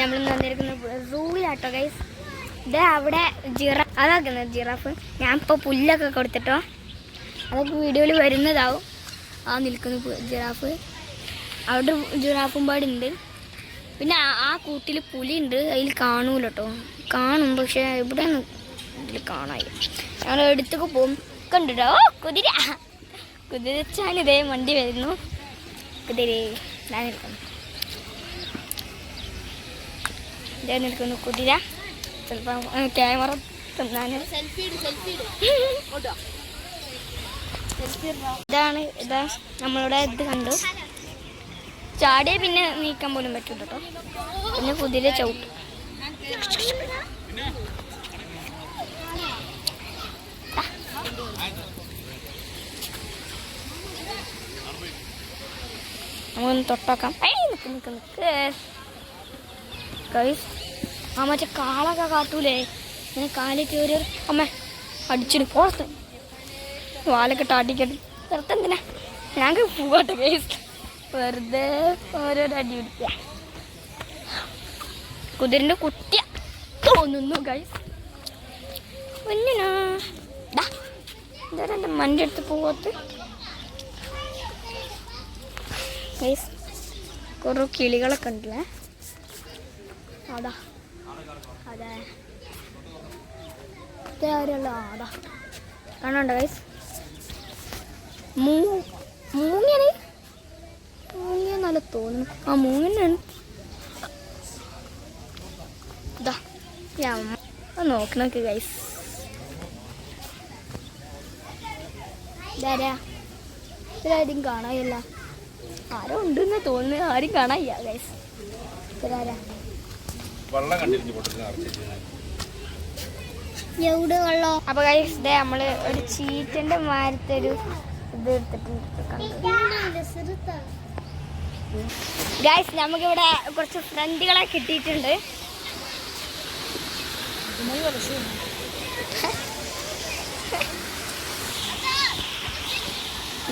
നമ്മളിന്ന് വന്നിരിക്കുന്നത് സൂവിലാട്ടോ ഗൈസ്. ഇത് അവിടെ അതാക്കുന്നത് ജിറാഫ്. ഞാൻ ഇപ്പോൾ പുല്ലൊക്കെ കൊടുത്തിട്ടോ, അതൊക്കെ വീഡിയോയിൽ വരുന്നതാവും. ആ നിൽക്കുന്ന ജിറാഫ്, അവിടെ ജിറാഫും പാടുണ്ട്. പിന്നെ ആ കൂട്ടിൽ പുലിയുണ്ട്, അതിൽ കാണൂല കേട്ടോ. കാണും പക്ഷെ ഇവിടെ ഇതിൽ കാണാൻ. ഞങ്ങൾ എടുത്തൊക്കെ പോകും. കണ്ടിട്ടോ കുതിരച്ചാനിതേ വണ്ടി വരുന്നു. കുതിര ഞാൻ നിൽക്കുന്നു കുതിര. ചിലപ്പോൾ ക്യാമറ ഇതാ നമ്മളുടെ ഇത് കണ്ടു. ചാടിയെ പിന്നെ നീക്കാൻ പോലും പറ്റില്ല കേട്ടോ. പിന്നെ കുതിര ചവിട്ടും. നമുക്കൊന്ന് തൊട്ടാക്കാം. ആ മറ്റേ കാളൊക്കെ കാട്ടൂലേ, ഇങ്ങനെ കാലിൽ കയറി അമ്മ അടിച്ചിട്ട് പുറത്ത് വാലൊക്കെ ടാട്ടിക്കട്ട് പുറത്തെന്തിനാ ഞങ്ങൾക്ക് പോകട്ടെ ഗൈസ്. വെറുതെ ഓരോരോ അടി പിടിക്കുക. കുതിരൻ്റെ കുട്ടിയ തോന്നുന്നു ഗൈസ്. ഒന്നിനാ എൻ്റെ മണ്ടി എടുത്ത് പോകത്ത് ഗൈസ്. കുറേ കിളികളൊക്കെ ഉണ്ടല്ലേ. അതാ അതെ ആരല്ല അതാ കാണണ്ട ഗൈസ്. മൂങ്ങിയാണ് നല്ല തോന്നുന്നു. ആ മൂങ്ങനാണ്. ഇതാ നോക്കി ഗൈസ്. ഇതാരും കാണാനില്ല. ആരോ ഉണ്ടെന്ന് തോന്നുന്നു, ആരും കാണാനില്ല ഗൈസ്. ഇതാരാ എവിടെ വെള്ളം? അപ്പൊ ഗൈസ് ഇതേ നമ്മള് ഒരു ചീറ്റന്റെ മാരത്തെ ഒരു ഇത് എടുത്തിട്ടുണ്ട്. ഗൈസ് നമുക്കിവിടെ കുറച്ച് ഫ്രണ്ടുകളെ കിട്ടിയിട്ടുണ്ട്.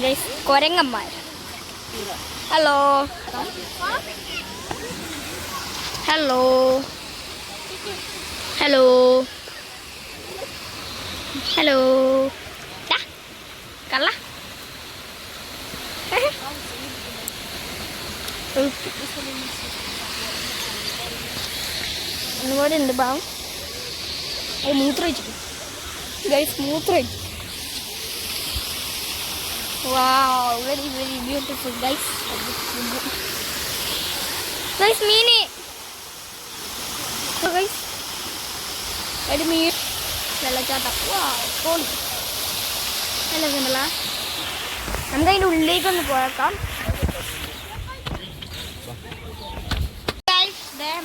ഗൈസ് കൊരങ്ങന്മാർ. ഹലോ ഹലോ ഹലോ ഹലോ കള്ള ഒന്നുപോലെ ഉണ്ട് പാവം. മൂത്രമൊഴിച്ചു ഗൈസ്, മൂത്രമൊഴിച്ചു. Wow, very very beautiful guys. Guys, mini. So guys, ada mini. Lala catat. Wow, phone. Hello Gandala. നമുക്ക് അതിൻ്റെ ഉള്ളിലേക്ക് ഒന്ന് പോയേക്കാം.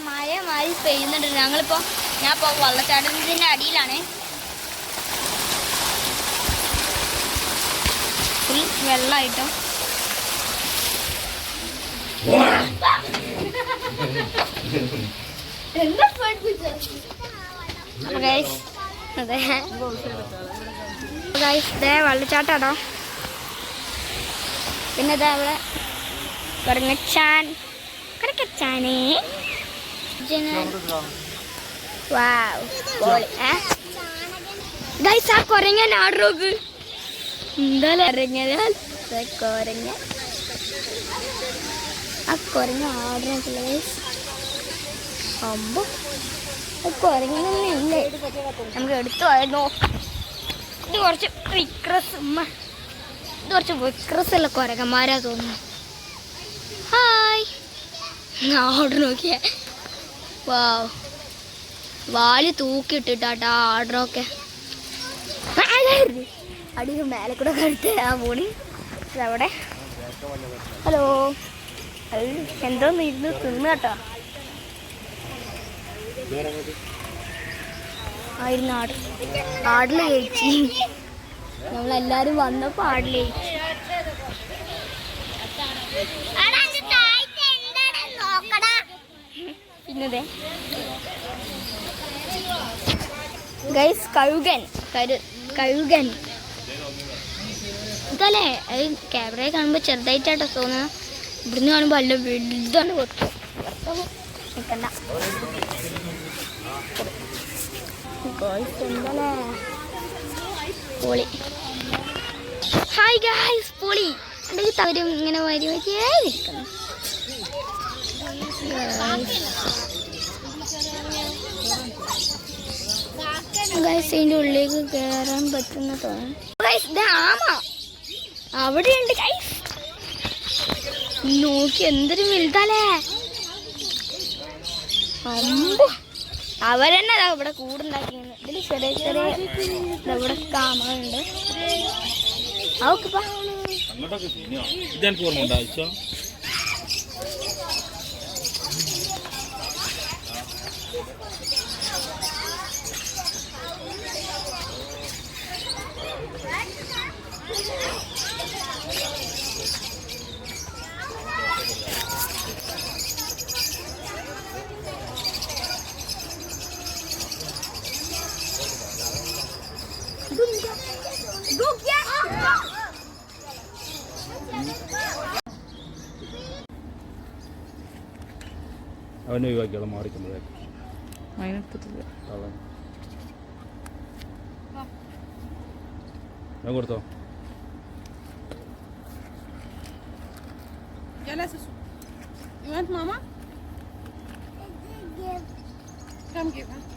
മഴ പെയ്യുന്നുണ്ട്. ഞാനിപ്പോൾ വെള്ളച്ചാട്ടത്തിൻ്റെ അടിയിലാണ്. ഫുൾ വെള്ളമായിട്ടോ. അതെ വെള്ളച്ചാട്ടാട്ടോ. പിന്നെ ഇതാ അവിടെ കടക്കച്ചാനേ. ഗൈസ് ആ കൊരങ്ങൻ ആടുറോക്ക് എന്തായാലും ഇറങ്ങിയാൽ കൊരങ്ങ ആ കൊരങ്ങ ആടുന്നില്ല ഗൈസ്. അമ്പോ കൊരങ്ങനൊന്നും ഇല്ലേ, നമുക്ക് എടുത്തു പോയോ. ഇത് കുറച്ച് വിക്രസ് ഉള്ള കൊരങ്ങന്മാരാ തോന്നുന്നു. ഹായ് ആർഡർ നോക്കിയേ. വാല് തൂക്കിയിട്ടിട്ടാ ആർഡറൊക്കെ. അടിയിൽ മേലെ കൂടെ കടുത്ത് ആ പോണി അവിടെ. ഹലോ എന്തോന്ന് ഇരുന്ന് തിന്നു കേട്ടോ. ആയിരുന്നു ആടിൽ കഴിച്ചു. നമ്മളെല്ലാരും വന്നപ്പോ ആടിൽ കഴിച്ചു. പിന്നതെ ഗൈസ് കഴുകൻ ഇതല്ലേ. അത് ക്യാമറയിൽ കാണുമ്പോൾ ചെറുതായിട്ടാട്ടോ തോന്നുന്നത്. ഇവിടുന്ന് കാണുമ്പോൾ അല്ല വലുതാണ്. നിൽക്കണ്ട. എന്തല്ലേ പൊളി. ഹായ് ഗായ്സ്, പൊളി. അല്ലെങ്കിൽ തവരും ഇങ്ങനെ വരി വരിയേ നിൽക്കുന്നു. ഗായ്സ് ഇതിൻ്റെ ഉള്ളിലേക്ക് കയറാൻ പറ്റുന്ന തോന്നുന്നു. ഗായ്സ് ഇത് ആമ അവിടെയുണ്ട് ഗായ്സ്. നോക്കി എന്തൊരു വലുതാലേ. അമ്പോ അവരെന്നെ ഇവിടെ കൂടുണ്ടാക്കിയാണ്. ഇതിൽ ചെറിയ ചെറിയ ഇവിടെ കാമകളുണ്ട്. അവക്കിപ്പാ അവനെ ഒഴിവാക്കിയാൽ മാറിക്കുന്നത് ഞാൻ കൊടുത്തോ. You want mama? Come give her.